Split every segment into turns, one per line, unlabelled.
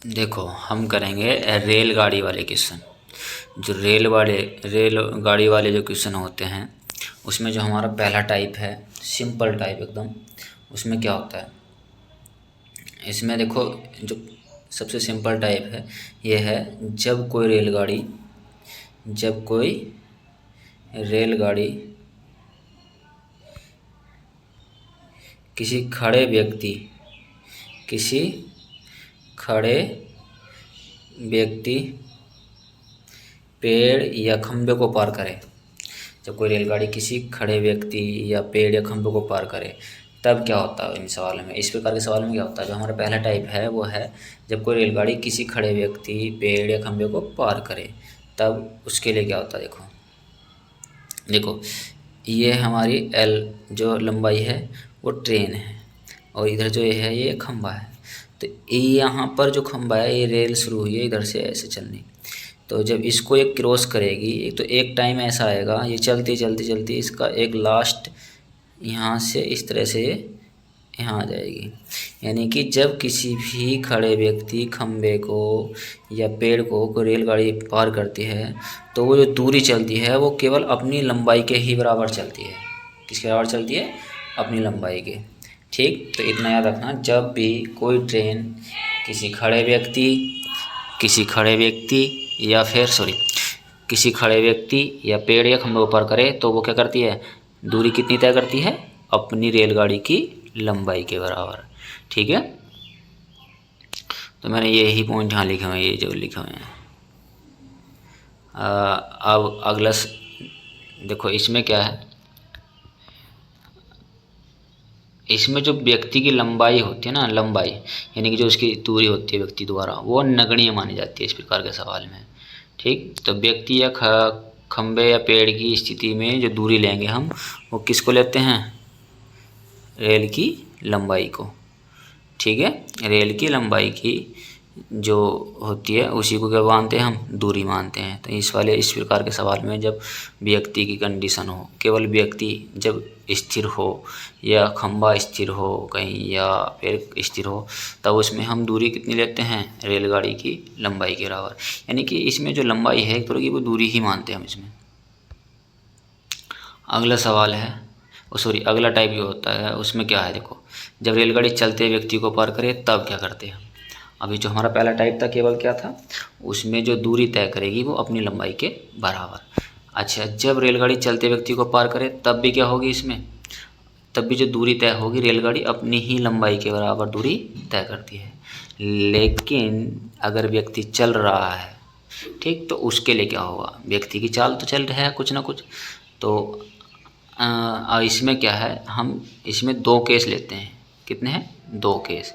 देखो हम करेंगे रेलगाड़ी वाले क्वेश्चन। जो रेलगाड़ी वाले जो क्वेश्चन होते हैं, उसमें जो हमारा पहला टाइप है सिंपल टाइप एकदम, उसमें क्या होता है, इसमें देखो जो सबसे सिंपल टाइप है ये है, जब कोई रेलगाड़ी किसी खड़े व्यक्ति किसी खड़े व्यक्ति पेड़ या खंभे को पार करे। जब कोई रेलगाड़ी किसी खड़े व्यक्ति या पेड़ या खंभे को पार करे तब क्या होता है। इन सवाल में, इस प्रकार के सवाल में क्या होता है, जो हमारा पहला टाइप है वो है जब कोई रेलगाड़ी किसी खड़े व्यक्ति पेड़ या खंभे को पार करे तब उसके लिए क्या होता है। देखो देखो ये हमारी एल जो लंबाई है वो ट्रेन है, और इधर जो ये है ये खंभा है। तो यहाँ पर जो खंभा है ये रेल शुरू हुई है इधर से ऐसे चलनी, तो जब इसको एक क्रॉस करेगी तो एक टाइम ऐसा आएगा ये चलती चलती चलती इसका एक लास्ट यहाँ से इस तरह से यहाँ आ जाएगी। यानी कि जब किसी भी खड़े व्यक्ति खंभे को या पेड़ को कोई रेलगाड़ी पार करती है तो वो जो दूरी चलती है वो केवल अपनी लंबाई के ही बराबर चलती है। किसके बराबर चलती है? अपनी लंबाई के। ठीक, तो इतना याद रखना, जब भी कोई ट्रेन किसी खड़े व्यक्ति या पेड़ या खंभे को पार करे तो वो क्या करती है, दूरी कितनी तय करती है? अपनी रेलगाड़ी की लंबाई के बराबर। ठीक है, तो मैंने यही पॉइंट यहाँ लिखे हुए हैं, ये जो लिखे हुए हैं। अब अगला देखो इसमें क्या है, इसमें जो व्यक्ति की लंबाई होती है ना, लंबाई यानी कि जो उसकी दूरी होती है व्यक्ति द्वारा, वो नगण्य मानी जाती है इस प्रकार के सवाल में। ठीक, तो व्यक्ति या खंबे या पेड़ की स्थिति में जो दूरी लेंगे हम, वो किसको लेते हैं? रेल की लंबाई को। ठीक है, रेल की लंबाई की जो होती है उसी को क्या मानते हैं हम? दूरी मानते हैं। तो इस प्रकार के सवाल में जब व्यक्ति की कंडीशन हो, केवल व्यक्ति जब स्थिर हो या खंबा स्थिर हो कहीं या पेड़ स्थिर हो, तब उसमें हम दूरी कितनी लेते हैं? रेलगाड़ी की लंबाई के बराबर। यानी कि इसमें जो लंबाई है एक तरह की वो दूरी ही मानते हैं हम इसमें। अगला सवाल है अगला टाइप जो होता है उसमें क्या है, देखो जब रेलगाड़ी चलते व्यक्ति को पार करे तब क्या करते हैं। अभी जो हमारा पहला टाइप था केवल क्या था, उसमें जो दूरी तय करेगी वो अपनी लंबाई के बराबर। अच्छा, जब रेलगाड़ी चलते व्यक्ति को पार करे तब भी क्या होगी इसमें, तब भी जो दूरी तय होगी रेलगाड़ी अपनी ही लंबाई के बराबर दूरी तय करती है। लेकिन अगर व्यक्ति चल रहा है, ठीक, तो उसके लिए क्या होगा, व्यक्ति की चाल तो चल रहा है कुछ ना कुछ, तो इसमें क्या है, हम इसमें दो केस लेते हैं। कितने हैं? दो केस,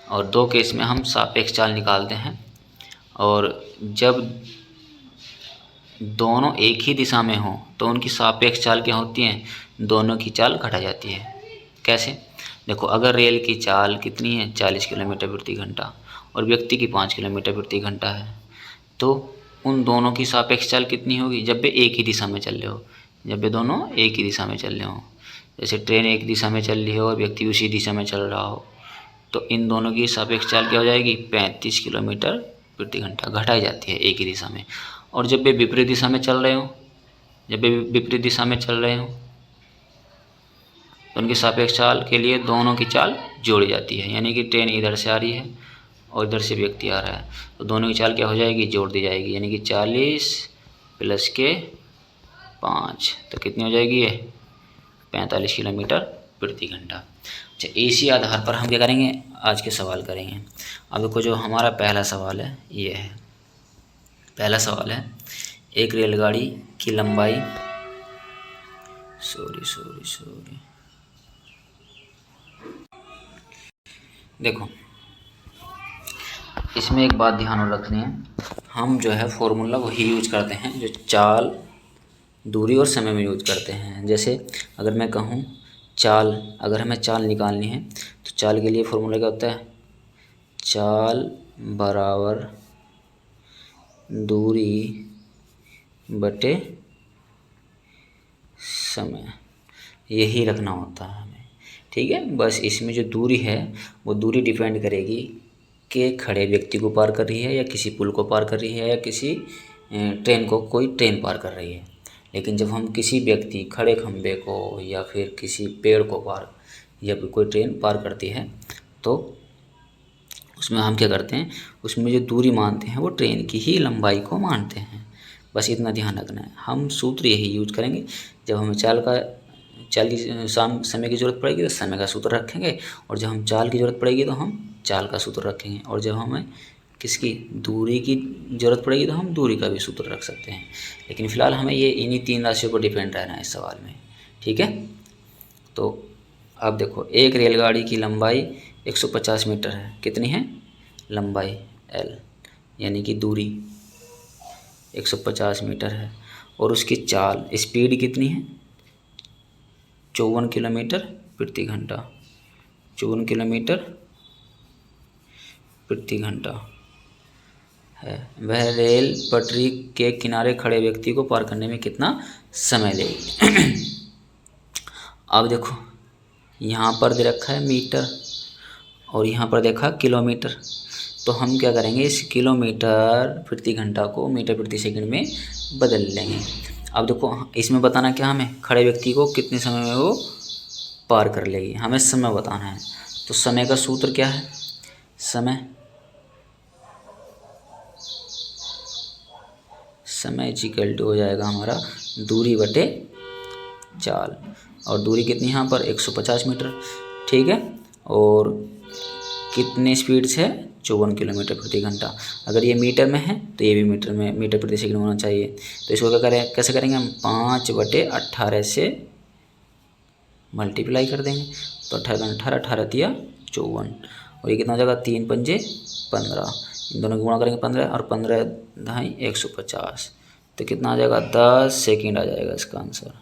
और दो केस में हम सापेक्ष चाल निकालते हैं। और जब दोनों एक ही दिशा में हों तो उनकी सापेक्ष चाल क्या होती है? दोनों की चाल घटा जाती है। कैसे? देखो, अगर रेल की चाल कितनी है? 40 किलोमीटर प्रति घंटा, और व्यक्ति की 5 किलोमीटर प्रति घंटा है, तो उन दोनों की सापेक्ष चाल कितनी होगी? जब वे एक ही दिशा में चल रहे हो, जब वे दोनों एक ही दिशा में चल रहे हो, जैसे ट्रेन एक दिशा में चल रही हो और व्यक्ति उसी दिशा में चल रहा हो, तो इन दोनों की सापेक्ष चाल क्या हो जाएगी? 35 किलोमीटर प्रति घंटा घटाई जाती है एक ही दिशा में। और जब वे विपरीत दिशा में चल रहे हो, तो उनकी सापेक्ष चाल के लिए दोनों की चाल जोड़ी जाती है। यानी कि ट्रेन इधर से आ रही है और इधर से व्यक्ति आ रहा है, तो दोनों की चाल क्या हो जाएगी? जोड़ दी जाएगी। यानी कि 40 प्लस के 5 तो कितनी हो जाएगी? ये 45 किलोमीटर प्रति घंटा। अच्छा, इसी आधार पर हम क्या करेंगे, आज के सवाल करेंगे। अब देखो जो हमारा पहला सवाल है ये है, पहला सवाल है एक रेलगाड़ी की लंबाई देखो इसमें एक बात ध्यान में रखनी है, हम जो है फॉर्मूला वही यूज करते हैं जो चाल, दूरी और समय में यूज करते हैं। जैसे अगर मैं कहूँ चाल, अगर हमें चाल निकालनी है तो चाल के लिए फॉर्मूला क्या होता है? चाल बराबर दूरी बटे समय, यही रखना होता है हमें। ठीक है, बस इसमें जो दूरी है वो दूरी डिपेंड करेगी के खड़े व्यक्ति को पार कर रही है, या किसी पुल को पार कर रही है, या किसी ट्रेन को, कोई ट्रेन पार कर रही है। लेकिन जब हम किसी व्यक्ति, खड़े खंभे को, या फिर किसी पेड़ को पार, या फिर कोई ट्रेन पार करती है, तो उसमें हम क्या करते हैं, उसमें जो दूरी मानते हैं वो ट्रेन की ही लंबाई को मानते हैं। बस इतना ध्यान रखना है। हम सूत्र यही यूज करेंगे, जब हमें चाल की समय की ज़रूरत पड़ेगी तो समय का सूत्र रखेंगे, और जब हम चाल की ज़रूरत पड़ेगी तो हम चाल का सूत्र रखेंगे, और जब हमें किसकी, दूरी की ज़रूरत पड़ेगी तो हम दूरी का भी सूत्र रख सकते हैं। लेकिन फ़िलहाल हमें ये इन्हीं 3 राशियों पर डिपेंड रहना है इस सवाल में। ठीक है, तो अब देखो, एक रेलगाड़ी की लंबाई 150 मीटर है। कितनी है लंबाई? L, यानी कि दूरी 150 मीटर है, और उसकी चाल, स्पीड कितनी है? 54 किलोमीटर प्रति घंटा। 54 किलोमीटर प्रति घंटा है। वह रेल पटरी के किनारे खड़े व्यक्ति को पार करने में कितना समय लेगी? अब देखो, यहाँ पर दे रखा है मीटर, और यहाँ पर देखा किलोमीटर। तो हम क्या करेंगे, इस किलोमीटर प्रति घंटा को मीटर प्रति सेकंड में बदल लेंगे। अब देखो, इसमें बताना क्या, हमें खड़े व्यक्ति को कितने समय में वो पार कर लेगी, हमें समय बताना है। तो समय का सूत्र क्या है? समय इक्वल टू हो जाएगा हमारा दूरी बटे चाल, और दूरी कितनी यहाँ पर 150 मीटर। ठीक है, और कितने स्पीड से? 54 किलोमीटर प्रति घंटा। अगर ये मीटर में है तो ये भी मीटर में, मीटर प्रति सेकंड होना चाहिए। तो इसको क्या करें, कैसे करेंगे हम? 5/18 से मल्टीप्लाई कर देंगे, तो 18 18 तिया 54, और ये कितना हो जाएगा? 3 पंजे 15, इन दोनों को गुणा करेंगे 15, और 15 ढाई 150, तो कितना आ जाएगा? 10 सेकेंड आ जाएगा इसका आंसर।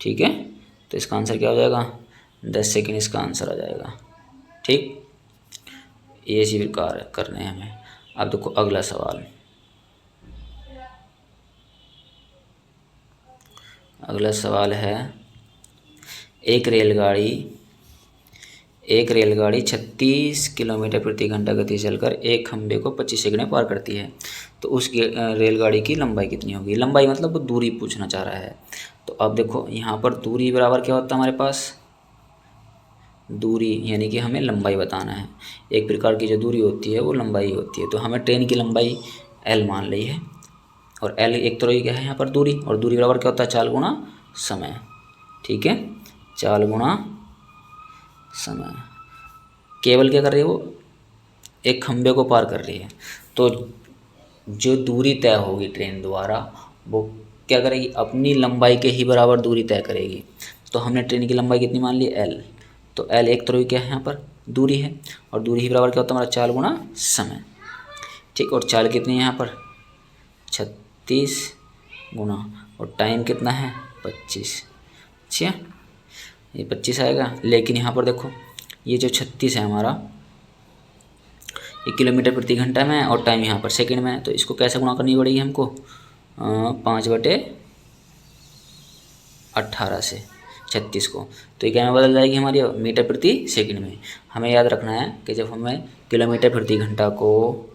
ठीक है, तो इसका आंसर क्या हो जाएगा? 10 सेकेंड इसका आंसर आ जाएगा। ठीक, ये इसी प्रकार करने हैं हमें। अब देखो अगला सवाल। अगला सवाल है, एक रेलगाड़ी 36 किलोमीटर प्रति घंटा गति से चलकर एक खंभे को 25 सेकंड में पार करती है। तो उस रेलगाड़ी की लंबाई कितनी होगी? लंबाई मतलब वो दूरी पूछना चाह रहा है। तो अब देखो, यहाँ पर दूरी बराबर क्या होता है हमारे पास? दूरी यानी कि हमें लंबाई बताना है। एक प्रकार की जो दूरी होती है वो लंबाई होती है। तो हमें ट्रेन की लंबाई L मान ली है, और L एक तरह की क्या है यहाँ पर? दूरी, और दूरी बराबर क्या होता है? चाल गुणा समय। ठीक है, चाल गुणा समय। केवल क्या कर रही है वो? एक खंभे को पार कर रही है। तो जो दूरी तय होगी ट्रेन द्वारा, वो क्या करेगी? अपनी लंबाई के ही बराबर दूरी तय करेगी। तो हमने ट्रेन की लंबाई कितनी मान ली? L। तो L एक तरह की क्या है यहाँ पर? दूरी है, और दूरी ही बराबर क्या होता है हमारा? चाल गुणा समय। ठीक, और चाल कितनी है यहाँ पर? 36 गुणा, और टाइम कितना है? 25। अच्छा, ये 25 आएगा। लेकिन यहाँ पर देखो, ये जो 36 है हमारा, ये किलोमीटर प्रति घंटा में है, और टाइम यहाँ पर सेकंड में है। तो इसको कैसे गुणा करनी पड़ेगी हमको? 5/18 से 36 को। तो ये क्या में बदल जाएगी हमारी? मीटर प्रति सेकंड में। हमें याद रखना है कि जब हमें किलोमीटर प्रति घंटा को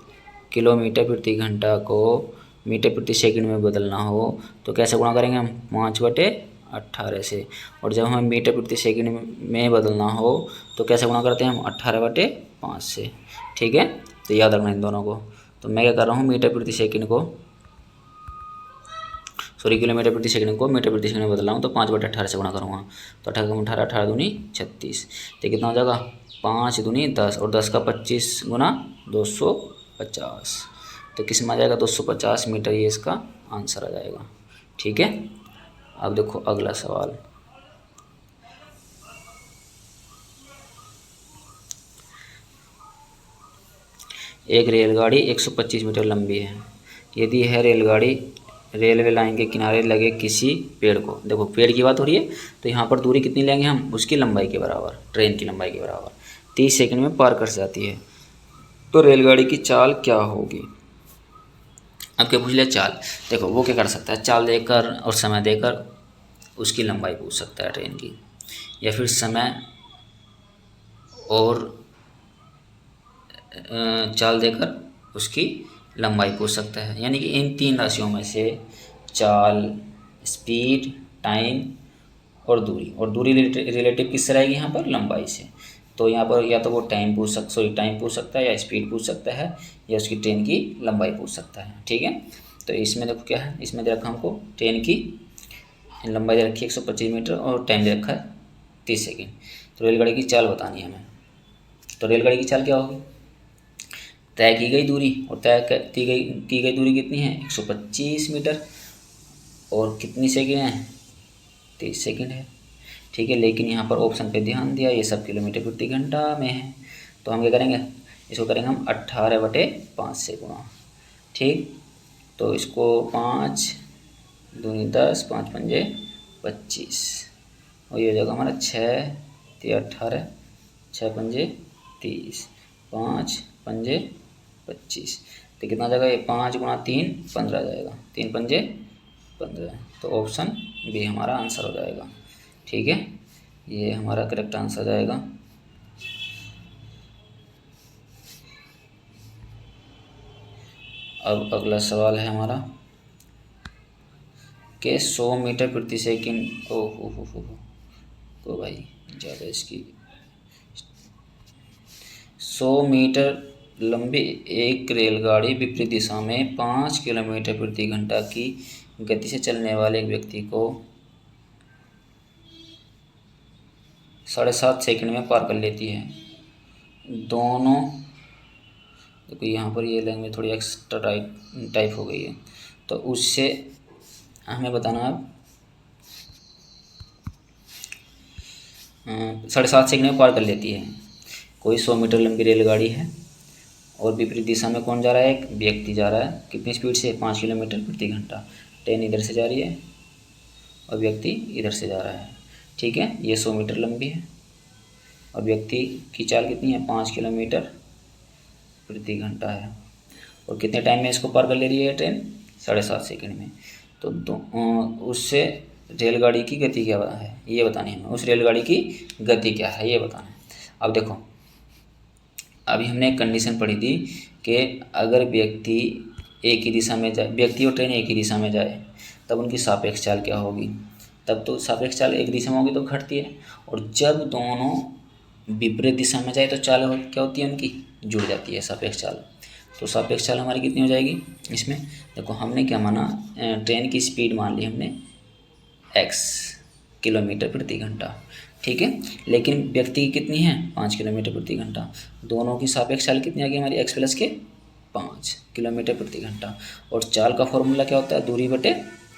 मीटर प्रति सेकंड में बदलना हो तो कैसे गुणा करेंगे हम? 5/18 से। और जब हमें मीटर प्रति सेकंड में बदलना हो तो कैसे गुणा करते हैं हम? 18/5 से। ठीक है, तो याद रखना इन दोनों को। तो मैं क्या कर रहा हूँ, किलोमीटर प्रति सेकंड को मीटर प्रति सेकंड में बदल रहा हूँ, तो 5/18 से गुणा करूँगा। तो 18 18 दूनी 36, तो कितना हो जाएगा? 5 दूनी 10, और 10 का 25 गुना 250, तो किस में आ जाएगा? 250 मीटर, ये इसका आंसर आ जाएगा। ठीक है, अब देखो अगला सवाल। एक रेलगाड़ी 125 मीटर लंबी है। यदि यह रेलगाड़ी रेलवे लाइन के किनारे लगे किसी पेड़ को, देखो पेड़ की बात हो रही है, तो यहाँ पर दूरी कितनी लेंगे हम? उसकी लंबाई के बराबर, ट्रेन की लंबाई के बराबर 30 सेकंड में पार कर जाती है, तो रेलगाड़ी की चाल क्या होगी? अब क्या पूछ लिया? चाल। देखो वो क्या कर सकता है, चाल देकर और समय देकर उसकी लंबाई पूछ सकता है ट्रेन की, या फिर समय और चाल देकर उसकी लंबाई पूछ सकता है। यानी कि इन 3 राशियों में से चाल, स्पीड, टाइम और दूरी रिलेटिव किससे रहेगी यहाँ पर? लंबाई से। तो यहाँ पर या तो वो टाइम पूछ सकता है, या स्पीड पूछ सकता है, या उसकी ट्रेन की लंबाई पूछ सकता है। ठीक है, तो इसमें देखो क्या है, इसमें दे रखा हमको ट्रेन की लंबाई दे रखी है 125 मीटर और टाइम दे रखा है 30 सेकेंड। तो रेलगाड़ी की चाल बतानी है हमें। तो रेलगाड़ी की चाल क्या होगी? तय की गई दूरी, और की गई दूरी कितनी है? 125 मीटर, और कितनी सेकेंड है? 30 सेकेंड है। ठीक है, लेकिन यहाँ पर ऑप्शन पे ध्यान दिया, ये सब किलोमीटर प्रति घंटा में है। तो हम क्या करेंगे, इसको करेंगे हम 18/5 से गुणा। ठीक, तो इसको 5 दूनी 10, 5 पंजे 25, और ये हो जाएगा हमारा 6 3 18, 6 पंजे 30, 5 पंजे 25। तो कितना आ जाएगा? ये 5 गुणा 3 15 जाएगा, 3 पंजे 15। तो ऑप्शन बी हमारा आंसर हो जाएगा। ठीक है, ये हमारा करेक्ट आंसर जाएगा। अब अगला सवाल है हमारा कि 100 मीटर प्रति सेकंड, ओ हो तो भाई ज़्यादा इसकी 100 मीटर लंबी एक रेलगाड़ी विपरीत दिशा में 5 किलोमीटर प्रति घंटा की गति से चलने वाले एक व्यक्ति को 7.5 सेकंड में पार कर लेती है। दोनों, देखो यहाँ पर ये लैंग्वेज थोड़ी एक्स्ट्रा टाइप हो गई है, तो उससे हमें बताना है 7.5 सेकंड में पार कर लेती है। कोई 100 मीटर लंबी रेलगाड़ी है और विपरीत दिशा में कौन जा रहा है? एक व्यक्ति जा रहा है। कितनी स्पीड से? 5 किलोमीटर प्रति घंटा। ट्रेन इधर से जा रही है और व्यक्ति इधर से जा रहा है। ठीक है, ये 100 मीटर लंबी है और व्यक्ति की चाल कितनी है? 5 किलोमीटर प्रति घंटा है। और कितने टाइम में इसको पार कर ले रही है ट्रेन? 7.5 सेकंड में। तो उससे रेलगाड़ी की गति क्या है ये बतानी है हमें। उस रेलगाड़ी की गति क्या है ये बताना है। अब देखो, अभी हमने एक कंडीशन पढ़ी थी कि अगर व्यक्ति एक ही दिशा में जाए, व्यक्ति और ट्रेन एक ही दिशा में जाए, तब उनकी सापेक्ष चाल क्या होगी? तब तो सापेक्ष चाल एक दिशा में होगी तो घटती है, और जब दोनों विपरीत दिशा में जाए तो चाल क्या होती है? उनकी जुड़ जाती है, सापेक्ष चाल। तो सापेक्ष चाल हमारी कितनी हो जाएगी इसमें? देखो, हमने क्या माना, ट्रेन की स्पीड मान ली हमने x किलोमीटर प्रति घंटा। ठीक है, लेकिन व्यक्ति की कितनी है? 5 किलोमीटर प्रति घंटा। दोनों की सापेक्ष चाल कितनी आ गई हमारी? x + के 5 किलोमीटर प्रति घंटा। और चाल का फॉर्मूला क्या होता है? दूरी बटे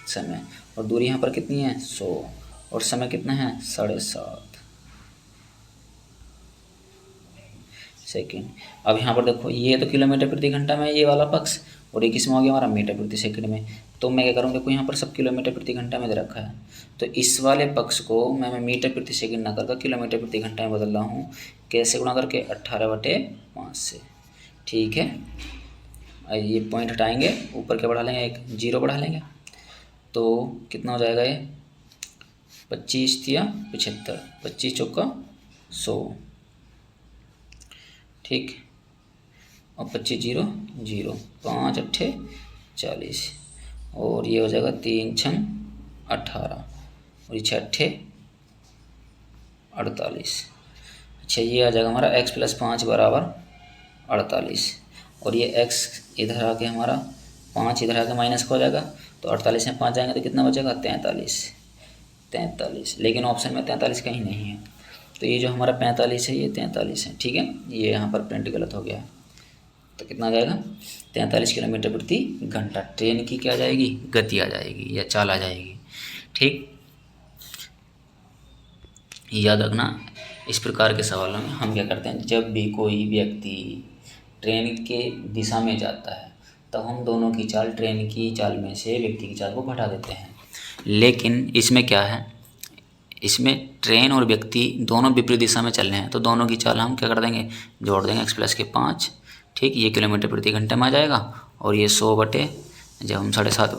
समय। और दूरी यहाँ पर कितनी है? 100, और समय कितना है? 7.5 सेकेंड। अब यहाँ पर देखो, ये तो किलोमीटर प्रति घंटा में ये वाला पक्ष, और ये किसमें हो गया हमारा? मीटर प्रति सेकंड में। तो मैं क्या करूँ, देखो यहाँ पर सब किलोमीटर प्रति घंटा में दे रखा है, तो इस वाले पक्ष को मैं मीटर प्रति सेकंड ना करके किलोमीटर प्रति घंटा में बदल रहा हूँ। कैसे गुणा करके? 18/5 से। ठीक है, ये पॉइंट हटाएंगे, ऊपर क्या बढ़ा लेंगे? एक 0 बढ़ा लेंगे, तो कितना हो जाएगा ये? 25 या 75, 25 चौका 100। ठीक, और 25 0 0, 5 8 40, और ये हो जाएगा 3 6 18, और ये 6 8 48। अच्छा, ये आ जाएगा हमारा x + 5 = 48, और ये x इधर आके हमारा 5 इधर आके माइनस का हो जाएगा, तो 48 में 5 जाएंगे तो कितना बचेगा? 43। लेकिन ऑप्शन में 43 कहीं नहीं है, तो ये जो हमारा 45 है ये 43 है। ठीक है, ये यहाँ पर प्रिंट गलत हो गया है, तो कितना आ जाएगा? 43 किलोमीटर प्रति घंटा ट्रेन की क्या आ जाएगी? गति आ जाएगी या चाल आ जाएगी। ठीक, याद रखना, इस प्रकार के सवालों में हम क्या करते हैं, जब भी कोई व्यक्ति ट्रेन के दिशा में जाता है तब हम दोनों की चाल, ट्रेन की चाल में से व्यक्ति की चाल को घटा देते हैं। लेकिन इसमें क्या है, इसमें ट्रेन और व्यक्ति दोनों विपरीत दिशा में चल रहे हैं, तो दोनों की चाल हम क्या कर देंगे? जोड़ देंगे, x + के 5। ठीक, ये किलोमीटर प्रति घंटे में आ जाएगा, और ये 100 बटे जब हम 7.5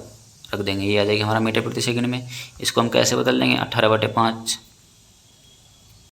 रख देंगे, ये आ जाएगी हमारा मीटर प्रति सेकंड में। इसको हम कैसे बदल देंगे? 18/5